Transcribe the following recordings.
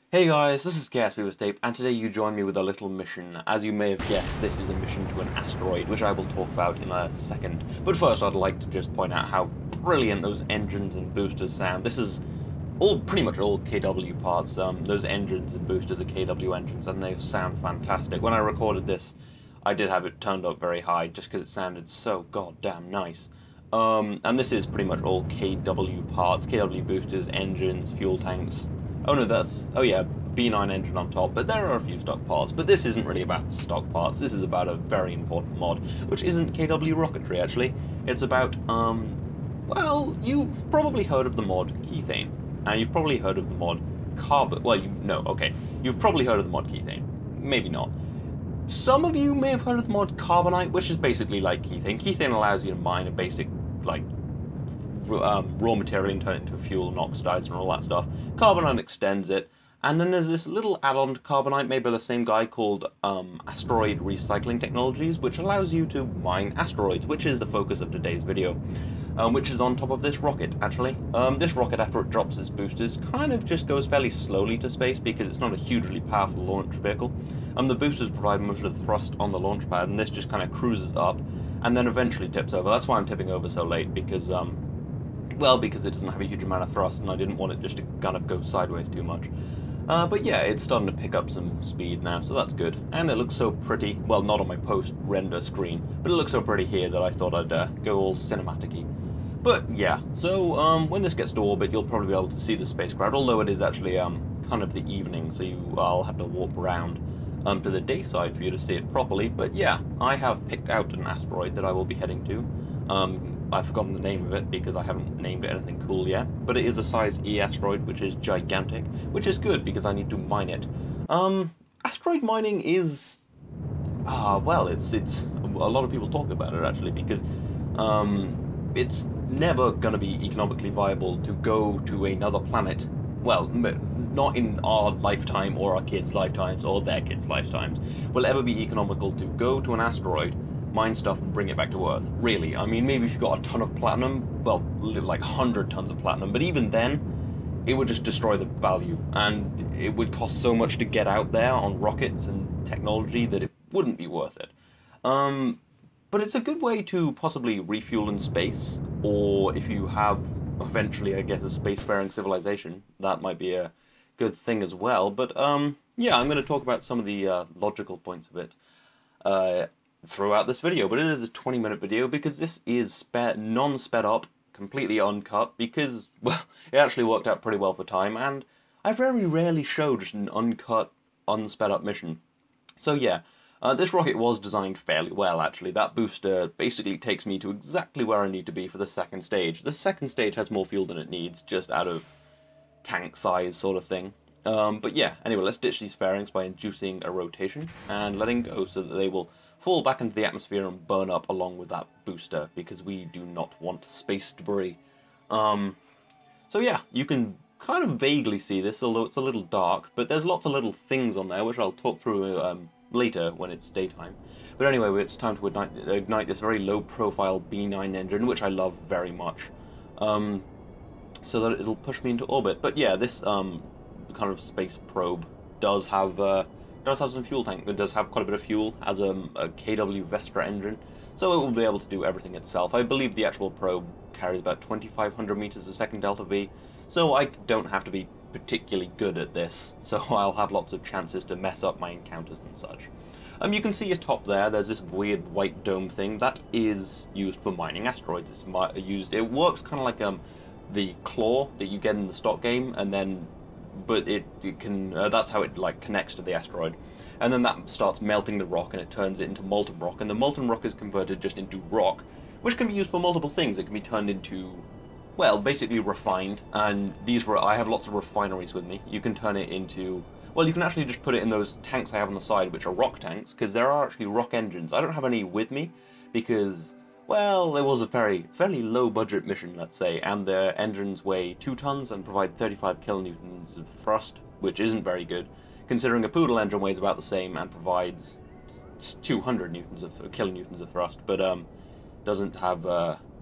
Hey guys, this is Gatsby with Tape, and today you join me with a little mission. As you may have guessed, this is a mission to an asteroid, which I will talk about in a second. But first, I'd like to just point out how brilliant those engines and boosters sound. This is pretty much all KW parts. Those engines and boosters are KW engines, and they sound fantastic. When I recorded this, I did have it turned up very high, just because it sounded so goddamn nice. And this is pretty much all KW parts, KW boosters, engines, fuel tanks. Oh no, oh yeah, B9 engine on top, but there are a few stock parts. But this isn't really about stock parts, this is about a very important mod, which isn't KW rocketry actually. It's about, well, you've probably heard of the mod Kethane, and you've probably heard of the mod Carbon, well, you've probably heard of the mod Kethane, maybe not. Some of you may have heard of the mod Karbonite, which is basically like Kethane. Kethane allows you to mine a basic, like, raw material and turn it into fuel and oxidize and all that stuff. Carbonite extends it, and then there's this little add-on to Carbonite made by the same guy called Asteroid Recycling Technologies, which allows you to mine asteroids, which is the focus of today's video, which is on top of this rocket, actually. This rocket, after it drops its boosters, kind of just goes fairly slowly to space because it's not a hugely powerful launch vehicle. The boosters provide most of the thrust on the launch pad, and this just kind of cruises up and then eventually tips over. That's why I'm tipping over so late, because well, because it doesn't have a huge amount of thrust, and I didn't want it just to kind of go sideways too much. But yeah, it's starting to pick up some speed now, so that's good. And it looks so pretty, well, not on my post-render screen, but it looks so pretty here that I thought I'd go all cinematic-y. But yeah, so when this gets to orbit, you'll probably be able to see the spacecraft, although it is actually kind of the evening, so I'll have to warp around to the day side for you to see it properly. But yeah, I have picked out an asteroid that I will be heading to. I've forgotten the name of it because I haven't named it anything cool yet, but it is a size E asteroid, which is gigantic, which is good because I need to mine it. Asteroid mining is, well, it's a lot of people talk about it actually because it's never going to be economically viable to go to another planet. Well, not in our lifetime or our kids' lifetimes or their kids' lifetimes will ever be economical to go to an asteroid, mine stuff and bring it back to Earth. Really, I mean, maybe if you've got a ton of platinum, well, like 100 tons of platinum, but even then, it would just destroy the value, and it would cost so much to get out there on rockets and technology that it wouldn't be worth it. But it's a good way to possibly refuel in space, or if you have eventually, I guess, a spacefaring civilization, that might be a good thing as well. But yeah, I'm going to talk about some of the logical points of it throughout this video, but it is a 20-minute video because this is non-sped up, completely uncut, because, well, it actually worked out pretty well for time, and I very rarely show just an uncut, unsped up mission. So yeah, this rocket was designed fairly well, actually. That booster basically takes me to exactly where I need to be for the second stage. The second stage has more fuel than it needs, just out of tank size sort of thing. But yeah, anyway, let's ditch these fairings by inducing a rotation and letting go so that they will fall back into the atmosphere and burn up along with that booster, because we do not want space debris. So yeah, you can kind of vaguely see this, although it's a little dark, but there's lots of little things on there, which I'll talk through later when it's daytime. But anyway, it's time to ignite this very low-profile B9 engine, which I love very much, so that it'll push me into orbit. But yeah, this kind of space probe does have some fuel tank. It does have quite a bit of fuel as a KW Vestra engine, so it will be able to do everything itself. I believe the actual probe carries about 2,500 meters a second delta V, so I don't have to be particularly good at this, so I'll have lots of chances to mess up my encounters and such. You can see atop there's this weird white dome thing that is used for mining asteroids. It works kind of like the claw that you get in the stock game, and then but it can that's how it like connects to the asteroid, and then that starts melting the rock and it turns it into molten rock, and the molten rock is converted just into rock, which can be used for multiple things. It can be turned into, well, basically refined, and I have lots of refineries with me. You can turn it into, well, you can actually just put it in those tanks I have on the side, which are rock tanks, because there are actually rock engines. I don't have any with me because, well, it was a fairly low-budget mission, let's say, and their engines weigh 2 tons and provide 35 kilonewtons of thrust, which isn't very good, considering a Poodle engine weighs about the same and provides 200 kilonewtons of thrust, but doesn't have.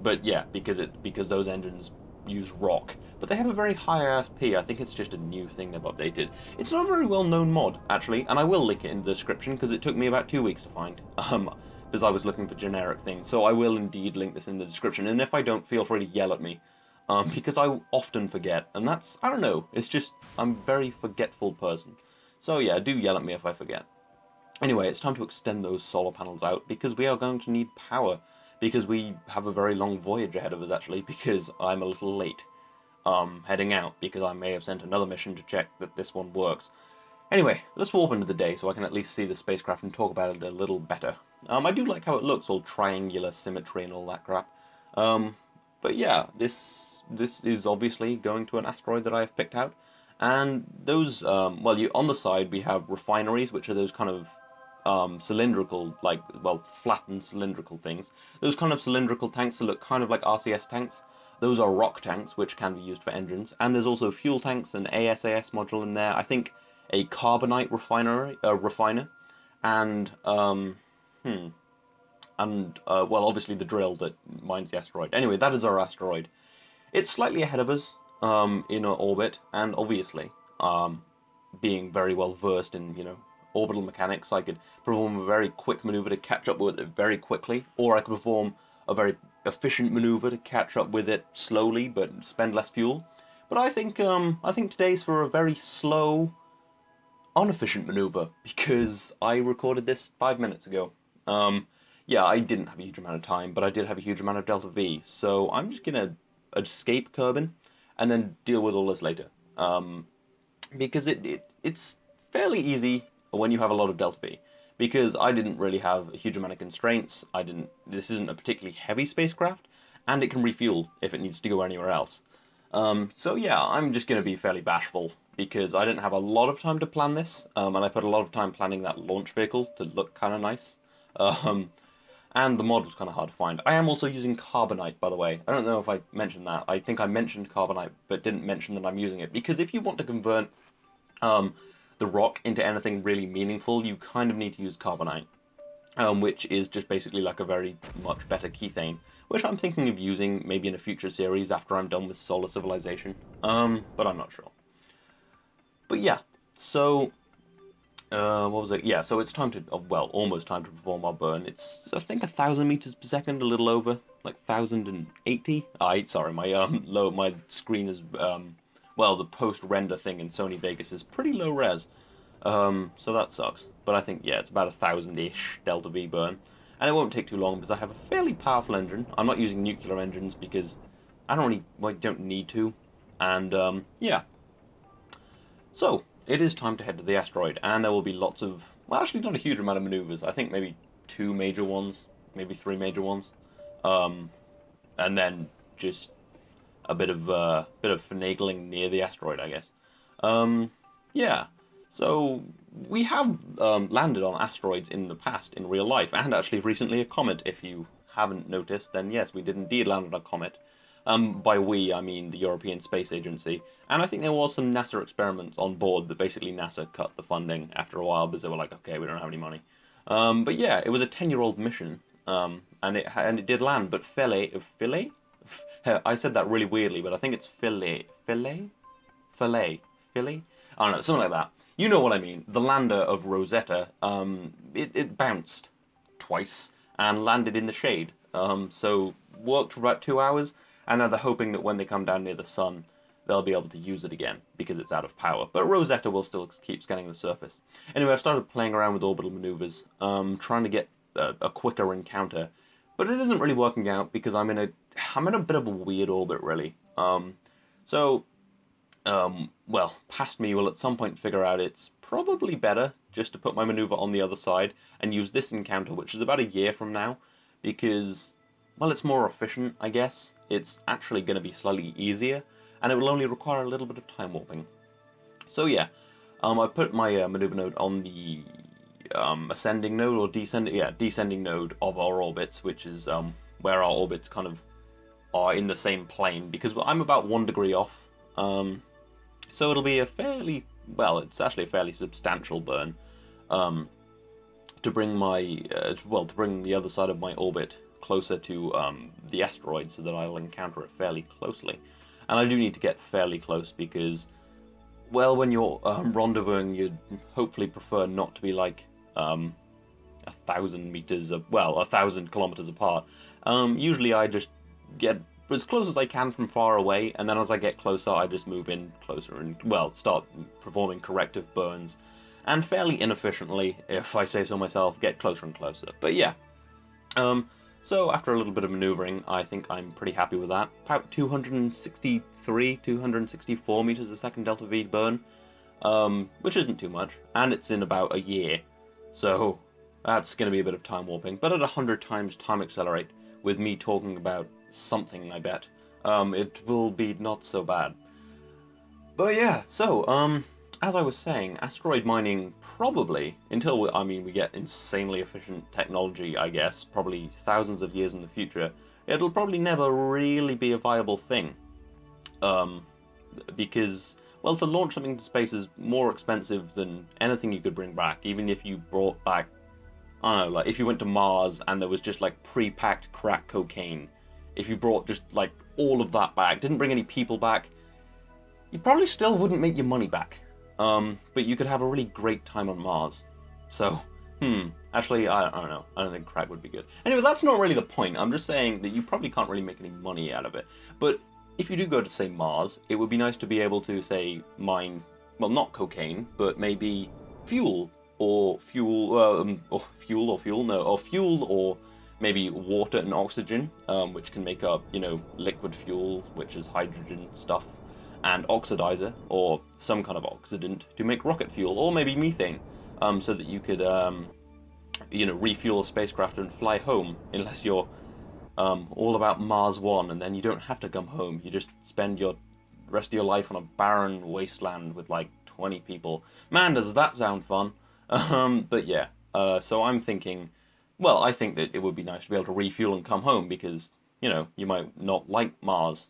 But yeah, because those engines use rock, but they have a very high ISP. I think it's just a new thing they've updated. It's not a very well-known mod, actually, and I will link it in the description because it took me about 2 weeks to find, because I was looking for generic things. So I will indeed link this in the description, and if I don't, feel free to yell at me, because I often forget, and that's, I don't know, it's just, I'm a very forgetful person. So yeah, do yell at me if I forget. Anyway, it's time to extend those solar panels out, because we are going to need power. Because we have a very long voyage ahead of us, actually, because I'm a little late heading out, because I may have sent another mission to check that this one works. Anyway, let's warp into the day so I can at least see the spacecraft and talk about it a little better. I do like how it looks, all triangular symmetry and all that crap. But yeah, this is obviously going to an asteroid that I have picked out. And those, well, on the side we have refineries, which are those kind of cylindrical, like, well, flattened cylindrical things. Those kind of cylindrical tanks that look kind of like RCS tanks. Those are rock tanks, which can be used for engines. And there's also fuel tanks, an ASAS module in there. I think a Karbonite refiner, and well, obviously the drill that mines the asteroid. Anyway, that is our asteroid. It's slightly ahead of us in our orbit, and obviously, being very well versed in, you know, orbital mechanics, I could perform a very quick maneuver to catch up with it very quickly, or I could perform a very efficient maneuver to catch up with it slowly but spend less fuel. But I think today's for a very slow, inefficient maneuver, because I recorded this 5 minutes ago. Yeah, I didn't have a huge amount of time, but I did have a huge amount of delta V, so I'm just gonna escape Kerbin and then deal with all this later. Because it's fairly easy when you have a lot of delta V, because I didn't really have a huge amount of constraints. This isn't a particularly heavy spacecraft, and it can refuel if it needs to go anywhere else. So yeah, I'm just going to be fairly bashful, because I didn't have a lot of time to plan this, and I put a lot of time planning that launch vehicle to look kind of nice. And the mod was kind of hard to find. I am also using Carbonite, by the way. I don't know if I mentioned that. I think I mentioned Carbonite, but didn't mention that I'm using it, because if you want to convert the rock into anything really meaningful, you kind of need to use Carbonite, which is just basically like a very much better kethane, which I'm thinking of using maybe in a future series after I'm done with Solar Civilization, but I'm not sure. But yeah, so, what was it? Yeah, so it's time to, well, almost time to perform our burn. It's, I think, 1,000 meters per second, a little over, like 1,080. Sorry, my screen is, well, the post-render thing in Sony Vegas is pretty low res, so that sucks. But I think, yeah, it's about 1,000-ish delta V burn, and it won't take too long because I have a fairly powerful engine. I'm not using nuclear engines because I don't need to, and yeah. So it is time to head to the asteroid, and there will be lots of, well, actually not a huge amount of maneuvers. I think maybe 2 major ones, maybe 3 major ones, and then just a bit of finagling near the asteroid, I guess. Yeah. So we have landed on asteroids in the past in real life, and actually recently a comet. If you haven't noticed, then yes, we did indeed land on a comet. By we, I mean the European Space Agency, and I think there was some NASA experiments on board that basically NASA cut the funding after a while because they were like, okay, we don't have any money. But yeah, it was a 10-year-old mission, and it did land, but Philae? I said that really weirdly, but I think it's Philae? I don't know, something like that. You know what I mean. The lander of Rosetta, it bounced twice and landed in the shade. So worked for about 2 hours, and now they're hoping that when they come down near the sun, they'll be able to use it again, because it's out of power. But Rosetta will still keep scanning the surface. Anyway, I've started playing around with orbital maneuvers, trying to get a quicker encounter, but it isn't really working out because I'm in a bit of a weird orbit, really. Well, past me will at some point figure out it's probably better just to put my maneuver on the other side and use this encounter, which is about a year from now, because, well, it's more efficient, I guess. It's actually going to be slightly easier, and it will only require a little bit of time warping. So yeah, I put my maneuver node on the ascending node, or descending node of our orbits, which is where our orbits kind of are in the same plane, because I'm about 1 degree off. So it'll be a fairly, well, it's actually a fairly substantial burn to bring to bring the other side of my orbit closer to the asteroid so that I'll encounter it fairly closely. And I do need to get fairly close because, well, when you're rendezvousing, you'd hopefully prefer not to be like 1,000 meters, well, 1,000 kilometers apart. Usually I just get as close as I can from far away, and then as I get closer, I just move in closer and, well, start performing corrective burns. And fairly inefficiently, if I say so myself, get closer and closer. But yeah. So after a little bit of maneuvering, I think I'm pretty happy with that. About 263, 264 meters a second delta V burn, which isn't too much, and it's in about a year. So that's going to be a bit of time warping, but at 100 times time accelerate, with me talking about something, I bet, it will be not so bad. But yeah, so, as I was saying, asteroid mining probably, until we get insanely efficient technology, I guess, probably thousands of years in the future, it'll probably never really be a viable thing. Because, well, to launch something into space is more expensive than anything you could bring back, even if you brought back, I don't know, like, if you went to Mars and there was just, like, pre-packed crack cocaine, if you brought just, like, all of that back, didn't bring any people back, you probably still wouldn't make your money back. But you could have a really great time on Mars. So, actually, I don't know. I don't think crack would be good. Anyway, that's not really the point. I'm just saying that you probably can't really make any money out of it. But if you do go to, say, Mars, it would be nice to be able to, say, mine, well, not cocaine, but maybe fuel, or maybe water and oxygen, which can make up, you know, liquid fuel, which is hydrogen stuff, and oxidizer, or some kind of oxidant, to make rocket fuel, or maybe methane, so that you could, you know, refuel a spacecraft and fly home, unless you're all about Mars One, and then you don't have to come home. You just spend your rest of your life on a barren wasteland with like 20 people. Man, does that sound fun? But yeah, so I'm thinking, well, I think that it would be nice to be able to refuel and come home because, you know, you might not like Mars.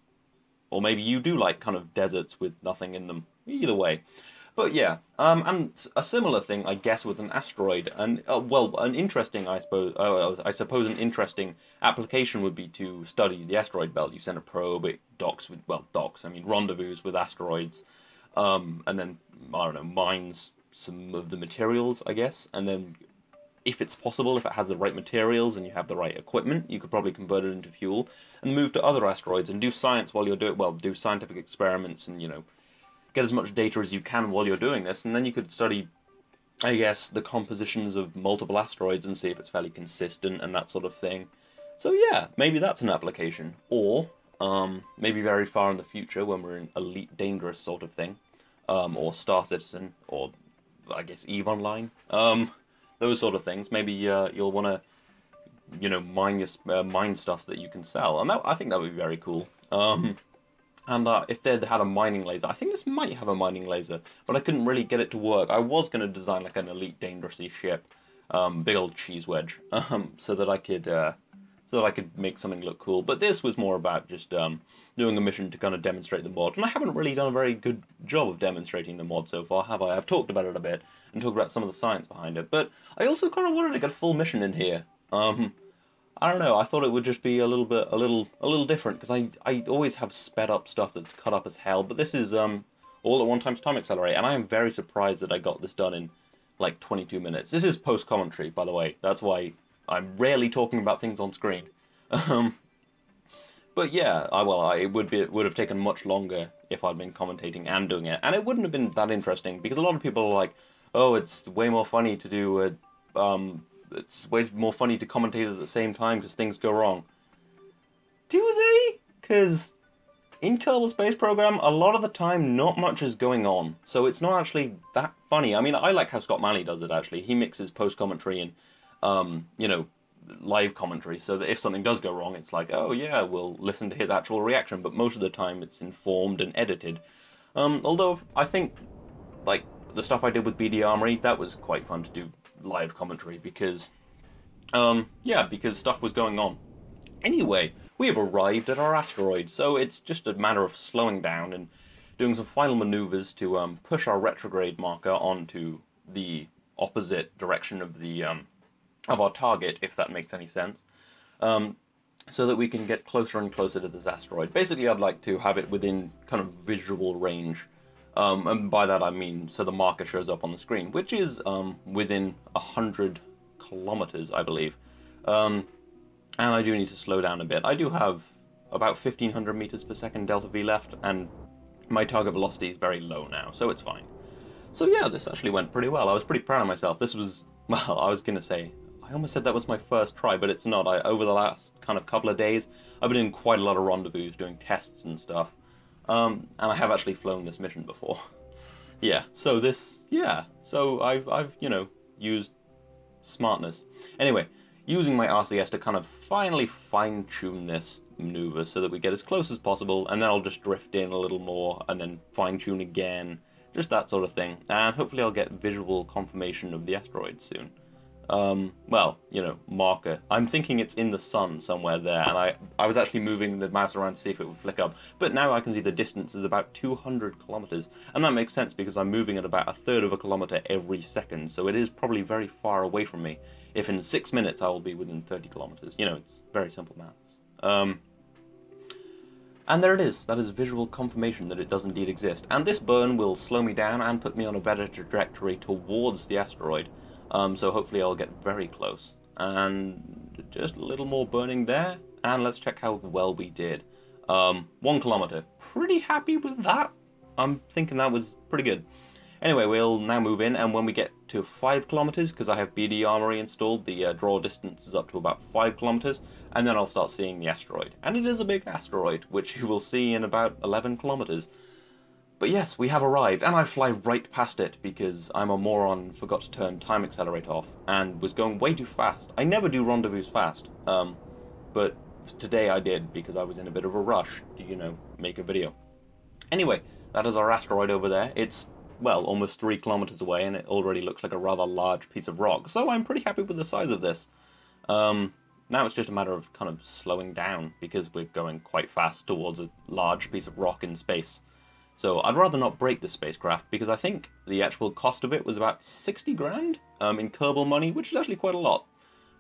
Or maybe you do like kind of deserts with nothing in them. Either way. But yeah, and a similar thing, I guess, with an asteroid. And, well, an interesting, I suppose an interesting application would be to study the asteroid belt. You send a probe, it rendezvous with asteroids, and then, I don't know, mines some of the materials, I guess, and then, if it's possible, if it has the right materials and you have the right equipment, you could probably convert it into fuel and move to other asteroids and do science while you're doing, well, do scientific experiments and, you know, get as much data as you can while you're doing this, and then you could study, I guess, the compositions of multiple asteroids and see if it's fairly consistent and that sort of thing. So yeah, maybe that's an application. Or, maybe very far in the future when we're in Elite Dangerous sort of thing, or Star Citizen, or, I guess, EVE Online, those sort of things. Maybe you'll want to, you know, mine stuff that you can sell, and I think that would be very cool. And if they'd had a mining laser, I think this might have a mining laser, but I couldn't really get it to work. I was going to design like an Elite Dangerous ship, big old cheese wedge, so that I could make something look cool. But this was more about just doing a mission to kind of demonstrate the mod, and I haven't really done a very good job of demonstrating the mod so far, have I? I've talked about it a bit and talked about some of the science behind it, but I also kind of wanted to get a full mission in here. I don't know, I thought it would just be a little different, because I always have sped up stuff that's cut up as hell, but this is all at one times time accelerate, and I am very surprised that I got this done in like 22 minutes. This is post-commentary, by the way, that's why I'm rarely talking about things on screen. But yeah, it would have taken much longer if I'd been commentating and doing it, and it wouldn't have been that interesting, because a lot of people are like, oh, it's way more funny to do it's way more funny to commentate at the same time because things go wrong. Do they? Because in Kerbal Space Program, a lot of the time, not much is going on. So it's not actually that funny. I mean, I like how Scott Manley does it, actually. He mixes post-commentary and, you know, live commentary, so that if something does go wrong, it's like, oh yeah, we'll listen to his actual reaction, but most of the time it's informed and edited. Although, I think, like, the stuff I did with BD Armory, that was quite fun to do live commentary, because, yeah, because stuff was going on. Anyway, we have arrived at our asteroid, so it's just a matter of slowing down and doing some final maneuvers to push our retrograde marker onto the opposite direction of the of our target, if that makes any sense. so that we can get closer and closer to this asteroid. Basically, I'd like to have it within kind of visual range. And by that I mean so the marker shows up on the screen, which is within 100 kilometers, I believe. And I do need to slow down a bit. I do have about 1500 meters per second delta V left, and my target velocity is very low now, so it's fine. So yeah, this actually went pretty well. I was pretty proud of myself. This was, well, I was going to say, I almost said that was my first try, but it's not. Over the last kind of couple of days, I've been doing quite a lot of rendezvous, doing tests and stuff. And I have actually flown this mission before. Yeah, so I've, you know, used smartness. Anyway, using my RCS to kind of finally fine-tune this maneuver so that we get as close as possible, and then I'll just drift in a little more, and then fine-tune again, just that sort of thing. And hopefully I'll get visual confirmation of the asteroid soon. Well, you know, marker. I'm thinking it's in the sun somewhere there, and I was actually moving the mouse around to see if it would flick up, but now I can see the distance is about 200 kilometers, and that makes sense because I'm moving at about 1/3 of a kilometer every second, so it is probably very far away from me. If in 6 minutes I will be within 30 kilometers. You know, it's very simple maths. And there it is. That is visual confirmation that it does indeed exist. And this burn will slow me down and put me on a better trajectory towards the asteroid. So hopefully I'll get very close. And just a little more burning there. And let's check how well we did. 1 kilometer. Pretty happy with that. I'm thinking that was pretty good. Anyway, we'll now move in, and when we get to 5 kilometers, because I have BD Armory installed, the draw distance is up to about 5 kilometers, and then I'll start seeing the asteroid. And it is a big asteroid, which you will see in about 11 kilometers. But yes, we have arrived, and I fly right past it, because I'm a moron, forgot to turn time accelerator off, and was going way too fast. I never do rendezvous fast, but today I did, because I was in a bit of a rush to, you know, make a video. Anyway, that is our asteroid over there. It's, well, almost 3 kilometers away, and it already looks like a rather large piece of rock, so I'm pretty happy with the size of this. Now it's just a matter of kind of slowing down, because we're going quite fast towards a large piece of rock in space. So I'd rather not break this spacecraft, because I think the actual cost of it was about 60 grand in Kerbal money, which is actually quite a lot.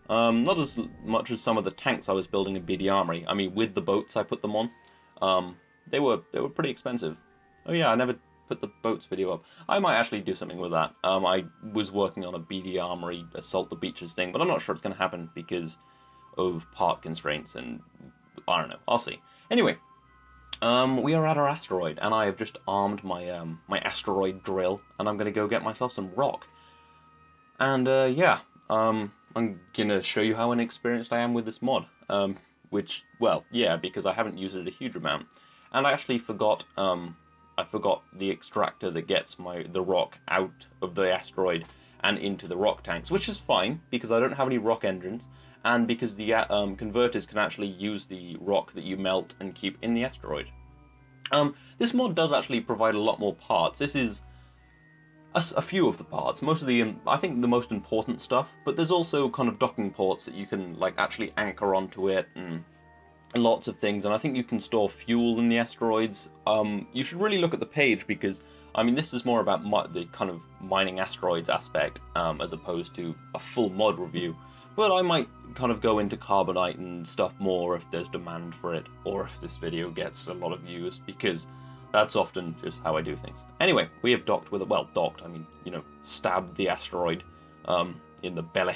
Not as much as some of the tanks I was building in BD Armory. I mean, with the boats I put them on, they were pretty expensive. Oh yeah, I never put the boats video up. I might actually do something with that. I was working on a BD Armory Assault the Beaches thing, but I'm not sure it's going to happen because of part constraints, and I don't know. I'll see. Anyway, we are at our asteroid, and I have just armed my my asteroid drill, and I'm going to go get myself some rock. And yeah, I'm going to show you how inexperienced I am with this mod. Which, well, yeah, because I haven't used it a huge amount. And I actually forgot the extractor that gets the rock out of the asteroid and into the rock tanks, which is fine, because I don't have any rock engines, and because the converters can actually use the rock that you melt and keep in the asteroid. This mod does actually provide a lot more parts. This is a few of the parts, most of the, I think the most important stuff, but there's also kind of docking ports that you can like actually anchor onto it, and lots of things, and I think you can store fuel in the asteroids. You should really look at the page, because I mean this is more about the kind of mining asteroids aspect as opposed to a full mod review, but I might kind of go into Karbonite and stuff more if there's demand for it, or if this video gets a lot of views, because that's often just how I do things. Anyway, we have docked with it, well, docked, I mean, you know, stabbed the asteroid in the belly,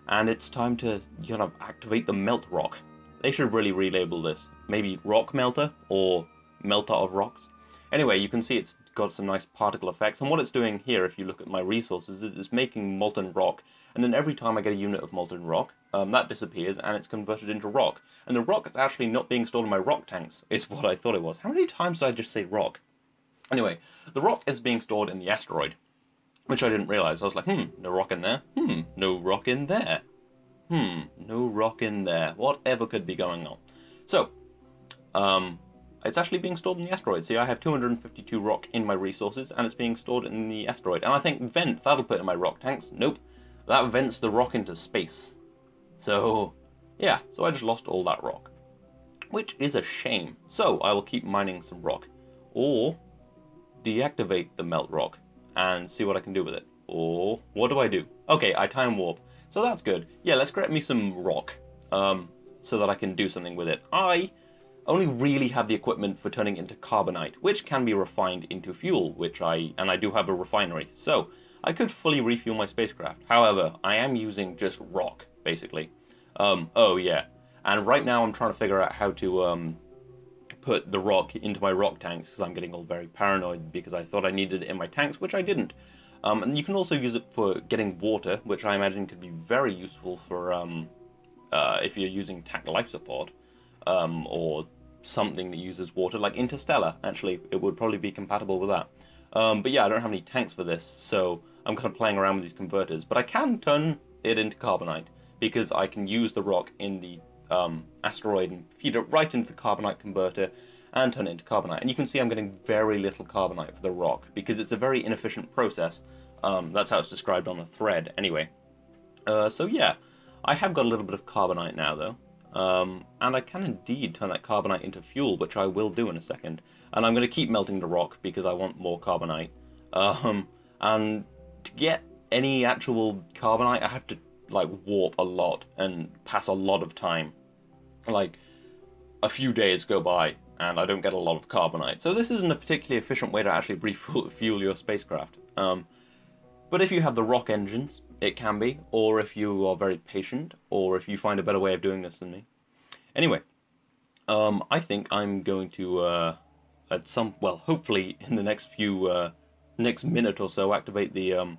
and it's time to kind of activate the melt rock. They should really relabel this. Maybe rock melter, or melter of rocks. Anyway, you can see it's got some nice particle effects, and what it's doing here, if you look at my resources, is it's making molten rock, and then every time I get a unit of molten rock, that disappears, and it's converted into rock. And the rock is actually not being stored in my rock tanks, is what I thought it was. How many times did I just say rock? Anyway, the rock is being stored in the asteroid, which I didn't realize. I was like, no rock in there. No rock in there. No rock in there. Whatever could be going on. So, it's actually being stored in the asteroid. See, I have 252 rock in my resources, and it's being stored in the asteroid. And I think vent, that'll put in my rock tanks. Nope. That vents the rock into space. So, yeah. So I just lost all that rock, which is a shame. So, I will keep mining some rock. Or deactivate the melt rock and see what I can do with it. Or, what do I do? Okay, I time warp. So that's good. Yeah, let's grab me some rock. so that I can do something with it. I only really have the equipment for turning it into carbonite, which can be refined into fuel, and I do have a refinery, so I could fully refuel my spacecraft. However, I am using just rock, basically. Oh yeah, and right now I'm trying to figure out how to put the rock into my rock tanks, because I'm getting all very paranoid because I thought I needed it in my tanks, which I didn't. And you can also use it for getting water, which I imagine could be very useful for if you're using tank life support, or something that uses water, like Interstellar. Actually, it would probably be compatible with that. But yeah, I don't have any tanks for this, so I'm kind of playing around with these converters. But I can turn it into carbonite, because I can use the rock in the asteroid and feed it right into the carbonite converter and turn it into carbonite. And you can see I'm getting very little carbonite for the rock, because it's a very inefficient process. That's how it's described on the thread, anyway. So yeah, I have got a little bit of carbonite now, though. And I can indeed turn that carbonite into fuel, which I will do in a second. And I'm going to keep melting the rock because I want more carbonite. And to get any actual carbonite, I have to like warp a lot and pass a lot of time. Like a few days go by and I don't get a lot of carbonite. So this isn't a particularly efficient way to actually refuel your spacecraft. But if you have the rock engines, it can be, or if you are very patient, or if you find a better way of doing this than me. Anyway, I think I'm going to, hopefully in the next next minute or so, activate the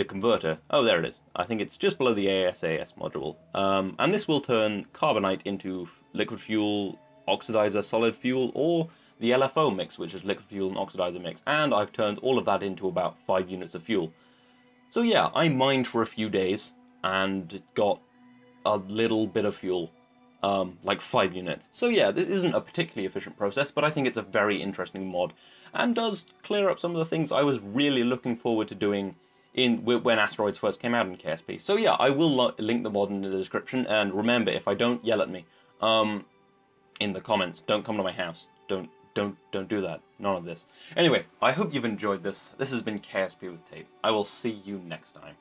converter. Oh, there it is. I think it's just below the ASAS module. And this will turn carbonite into liquid fuel, oxidizer, solid fuel, or the LFO mix, which is liquid fuel and oxidizer mix. And I've turned all of that into about 5 units of fuel. So yeah, I mined for a few days and got a little bit of fuel, like 5 units. So yeah, this isn't a particularly efficient process, but I think it's a very interesting mod and does clear up some of the things I was really looking forward to doing when Asteroids first came out in KSP. So yeah, I will link the mod in the description, and remember, if I don't, yell at me in the comments. Don't come to my house. Don't do that. None of this. Anyway, I hope you've enjoyed this. This has been KSP with Tape. I will see you next time.